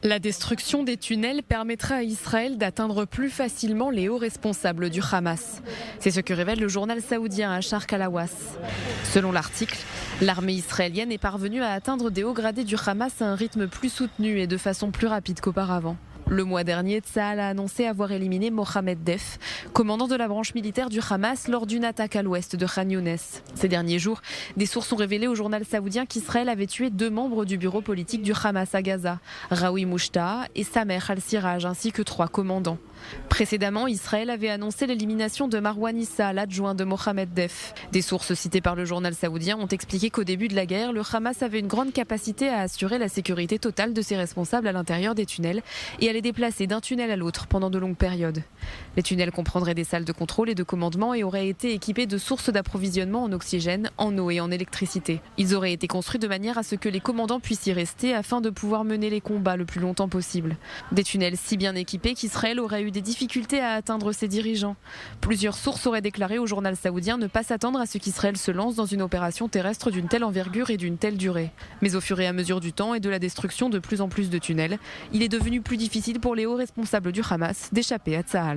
La destruction des tunnels permettra à Israël d'atteindre plus facilement les hauts responsables du Hamas. C'est ce que révèle le journal saoudien Asharq al-Hawass. Selon l'article, l'armée israélienne est parvenue à atteindre des hauts gradés du Hamas à un rythme plus soutenu et de façon plus rapide qu'auparavant. Le mois dernier, Tsahal a annoncé avoir éliminé Mohamed Def, commandant de la branche militaire du Hamas, lors d'une attaque à l'ouest de Khan Younes. Ces derniers jours, des sources ont révélé au journal saoudien qu'Israël avait tué 2 membres du bureau politique du Hamas à Gaza, Raoui Mouchtaha et Samer al-Siraj, ainsi que 3 commandants. Précédemment, Israël avait annoncé l'élimination de Marwan Issa, l'adjoint de Mohamed Def. Des sources citées par le journal saoudien ont expliqué qu'au début de la guerre, le Hamas avait une grande capacité à assurer la sécurité totale de ses responsables à l'intérieur des tunnels et à les déplacer d'un tunnel à l'autre pendant de longues périodes. Les tunnels comprendraient des salles de contrôle et de commandement et auraient été équipés de sources d'approvisionnement en oxygène, en eau et en électricité. Ils auraient été construits de manière à ce que les commandants puissent y rester afin de pouvoir mener les combats le plus longtemps possible. Des tunnels si bien équipés qu'Israël aurait eu des difficultés à atteindre ses dirigeants. Plusieurs sources auraient déclaré au journal saoudien ne pas s'attendre à ce qu'Israël se lance dans une opération terrestre d'une telle envergure et d'une telle durée. Mais au fur et à mesure du temps et de la destruction de plus en plus de tunnels, il est devenu plus difficile pour les hauts responsables du Hamas d'échapper à Tsahal.